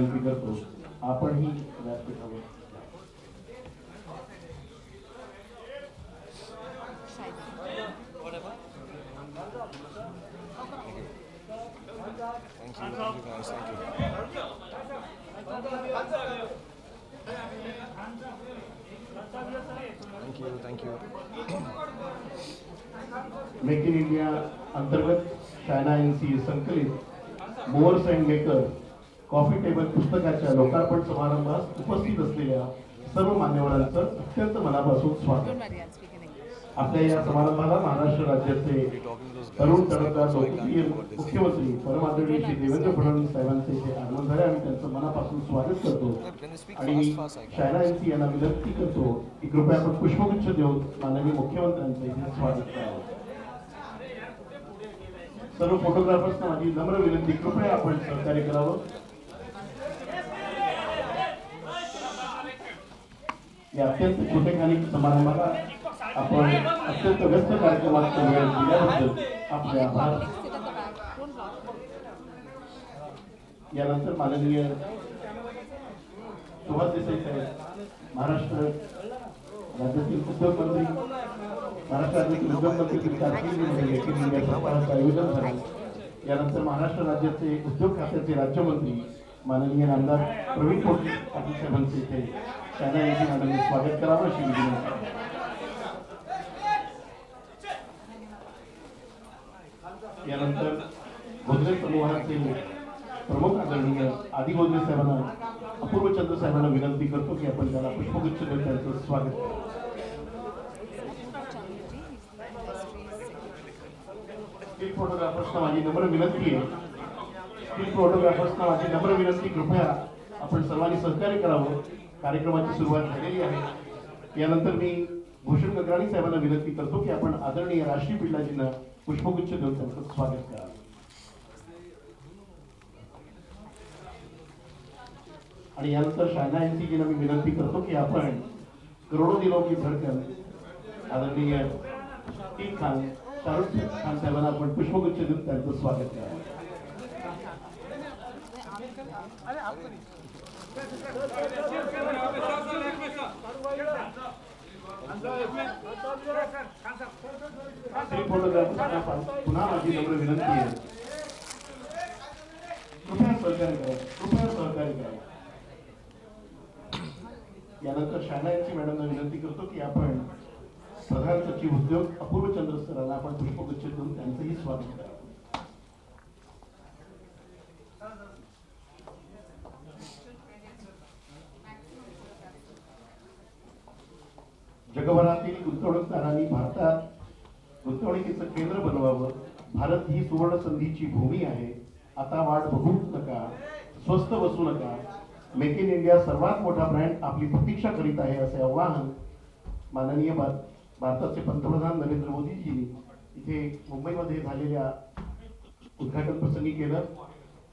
विनंती करतो आपण ही व्यासपीठावर Thank you. Make in India अंतर्गत शायना एनसी संकलित मोअर्स अँड मेकर कॉफी टेबल पुस्तकाच्या लोकार्पण समारंभास उपस्थित असलेल्या सर्व मान्यवरांचं अत्यंत मनापासून स्वागत. आपल्या या समारंभाला महाराष्ट्र राज्याचे तरुण तडफदार लोकप्रिय मुख्यमंत्री परमादरणीय श्री देवेंद्र फडणवीस साहेबांचे इथे आगमन झाले. आम्ही त्यांचं मनापासून स्वागत करतो आणि शायना एनसी यांना विनंती करतो की कृपया आपण पुष्पगुच्छ देऊन माननीय मुख्यमंत्र्यांचं इथे स्वागत करावं. सर्व फोटोग्राफर्सना माझी नम्र विनंती, कृपया आपण सहकार्य करावं. या अत्यंत छोटेखानी समारंभाला आपण अत्यंत व्यस्त कार्यक्रमात वेळ दिल्याबद्दल आपले आभार. यानंतर माननीय सुभाष देसाई साहेब, महाराष्ट्र राज्यातील उद्योग मंत्री, महाराष्ट्र राज्यातील उद्योग मंत्री आयोजन झाले. यानंतर महाराष्ट्र राज्याचे उद्योग खात्याचे राज्यमंत्री माननीय आमदार प्रवीण पाटील साहेबांचे इथे शायना एनसी मॅडमने स्वागत करावं अशी विनंती. यानंतर गोदरे समूहाचे प्रमुख आदरणीय आदी गोदरे साहेबांना, अपूर्व चंद्र साहेबांना विनंती करतो की आपण त्याला पुष्पगुच्छ देऊन त्यांचं स्वागत करू. स्टील फोटोग्राफर्सना माझी नम्र विनंती आहे, स्टील फोटोग्राफर्सना माझी नम्र विनंती, कृपया आपण सर्वांनी सहकार्य करावं. कार्यक्रमाची सुरुवात झालेली आहे. यानंतर मी भूषण गगराणी साहेबांना विनंती करतो की आपण आदरणीय राष्ट्रीय पिल्लाजींना पुष्पगुच्छ देऊन त्यांचं स्वागत करावं. आणि यानंतर शायना एनसी जींना मी विनंती करतो की आपण करोडो दिलों की धडकन आदरणीय खान शाहरुख खान साहेबांना आपण पुष्पगुच्छ देऊन त्यांचं स्वागत करावं. पुन्हा माझी नम्र विनंती आहे, कृपया सहकार्य करा, कृपया सहकार्य करा. यानंतर शायना एनसी मॅडमना विनंती करतो की आपण प्रधान सचिव उद्योग अपूर्व चंद्र सरांना आपण पुष्पगुच्छ देऊन त्यांचंही स्वागत करा. जगभरातील गुंतवणूकदारांनी भारतात गुंतवणुकीचं केंद्र बनवावं. भारत ही सुवर्ण संधीची भूमी आहे. आता वाट बघू नका, स्वस्त बसू नका. मेक इन इंडिया सर्वात मोठा ब्रँड आपली प्रतीक्षा करीत आहे असे आवाहन माननीय भारताचे पंतप्रधान नरेंद्र मोदीजी इथे मुंबईमध्ये झालेल्या उद्घाटन प्रसंगी केलं.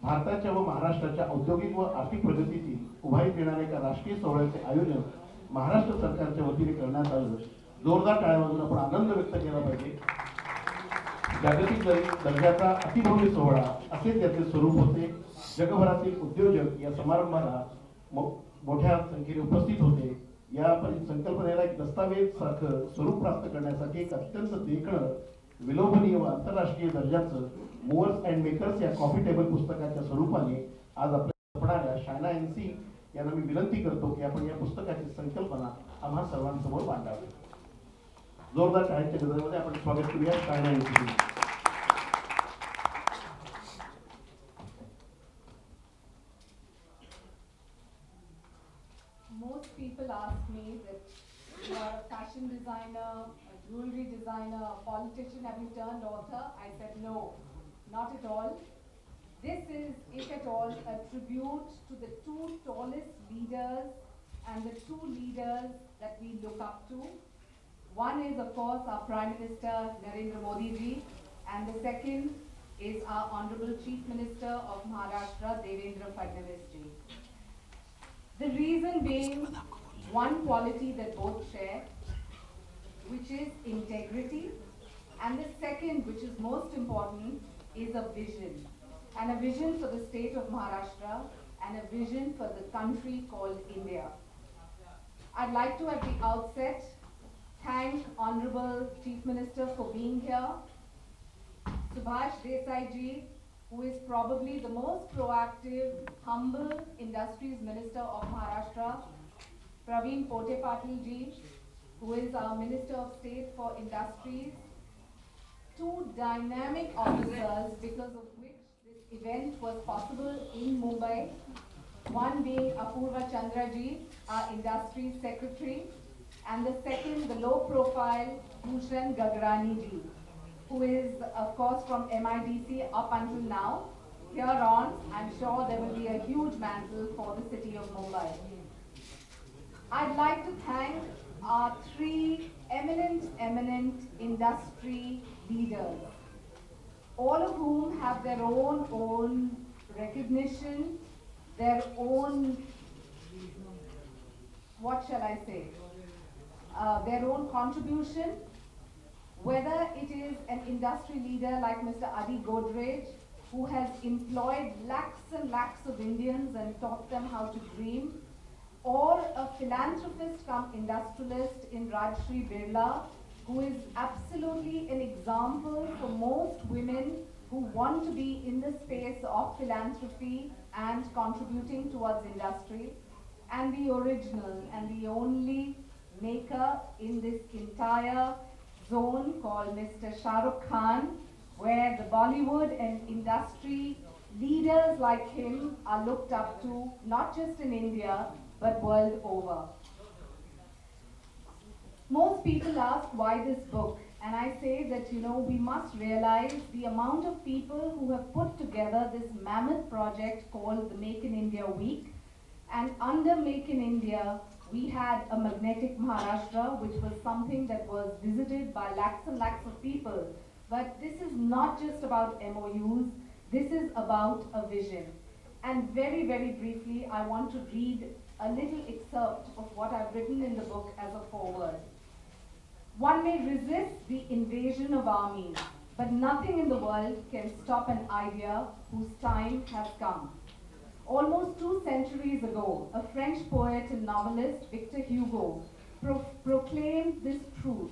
भारताच्या व महाराष्ट्राच्या औद्योगिक व आर्थिक प्रगतीतील उभारी देणाऱ्या एका राष्ट्रीय सोहळ्याचे आयोजन महाराष्ट्र सरकारच्या वतीने करण्यात आलं. जोरदार टाळ्या वाजवून आपण आनंद व्यक्त केला पाहिजे. जागतिक दर्जाचा अतिभव्य सोहळा असे त्याचे स्वरूप होते. जगभरातील उद्योजक या समारंभाला मोठ्या संख्येने उपस्थित होते. या संकल्पनेला एक दस्तावेज सारखं स्वरूप प्राप्त करण्यासाठी एक अत्यंत देखणं, विलोभनीय व आंतरराष्ट्रीय दर्जाचं मोअर्स अँड मेकर्स या कॉफी टेबल पुस्तकाच्या स्वरूपाने आज आपल्या जपणाऱ्या शायना एनसी यांना मी विनंती करतो की आपण या पुस्तकाची संकल्पना आम्हा सर्वांसमोर मांडावी. जोरदार टाळ्यांच्या गजरामध्ये आपण स्वागत करूया Shaina NC. Most people ask me that you are a fashion designer, a jewelry designer, a politician, have you turned author? I said no, not at all. This is, if at all, a tribute to the two tallest leaders and the two leaders that we look up to. One is, of course, our Prime Minister Narendra Modi ji, and the second is our Honourable Chief Minister of Maharashtra, Devendra Fadnavis ji. The reason being one quality that both share, which is integrity, and the second, which is most important, is a vision. And a vision for the state of Maharashtra and a vision for the country called India. I'd like to at the outset thank Honourable Chief Minister for being here, Subhash Desai ji, who is probably the most proactive, humble Industries Minister of Maharashtra, Praveen Pote Patil ji, who is our Minister of State for Industries, two dynamic officers because of which this event was possible in Mumbai, one being Apurva Chandra ji, our Industries Secretary, and the second, the low-profile Bhushan Gagrani ji, who is, of course, from MIDC up until now. Here on, I'm sure there will be a huge mantle for the city of Mumbai. I'd like to thank our three eminent industry leaders, all of whom have their own recognition, their own, what shall I say, their own contribution, whether it is an industry leader like Mr. Adi Godrej, who has employed lakhs and lakhs of Indians and taught them how to dream, or a philanthropist come industrialist in Rajshri Birla, who is absolutely an example for most women who want to be in the space of philanthropy and contributing towards industry, and the original and the only maker in this entire zone called Mr. Shah Rukh Khan, where the Bollywood and industry leaders like him are looked up to, not just in India, but world over. Most people ask why this book, and I say that, we must realize the amount of people who have put together this mammoth project called the Make in India Week. And under Make in India, we had a magnetic Maharashtra, which was something that was visited by lakhs and lakhs of people. But this is not just about MOUs, this is about a vision. And very, very briefly, I want to read a little excerpt of what I've written in the book as a foreword. One may resist the invasion of armies, but nothing in the world can stop an idea whose time has come. Almost 2 centuries ago, a French poet and novelist, Victor Hugo, proclaimed this truth.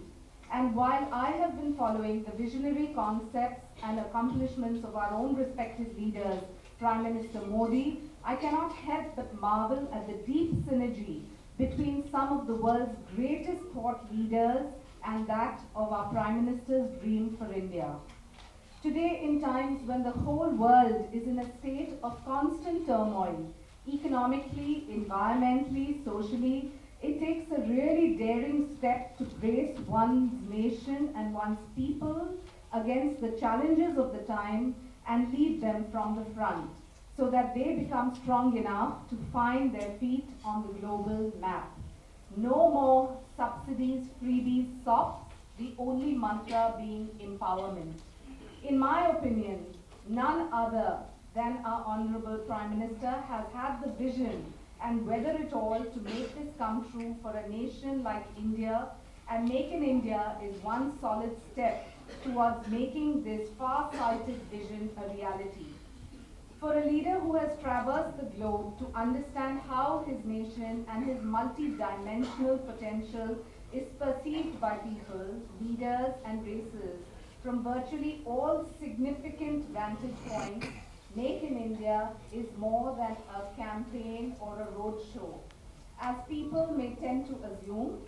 And while I have been following the visionary concepts and accomplishments of our own respective leaders, Prime Minister Modi, I cannot help but marvel at the deep synergy between some of the world's greatest thought leaders and that of our Prime Minister's dream for India. Today, in times when the whole world is in a state of constant turmoil, economically, environmentally, socially, it takes a really daring step to brace one's nation and one's people against the challenges of the time and lead them from the front, so that they become strong enough to find their feet on the global map. No more subsidies, freebies, softs, the only mantra being empowerment. In my opinion, none other than our Honourable Prime Minister has had the vision and weather it all to make this come true for a nation like India, and Make in India is one solid step towards making this far-sighted vision a reality. For a leader who has traversed the globe to understand how his nation and his multi-dimensional potential is perceived by people, leaders and races from virtually all significant vantage points, Make in India is more than a campaign or a roadshow. As people may tend to assume,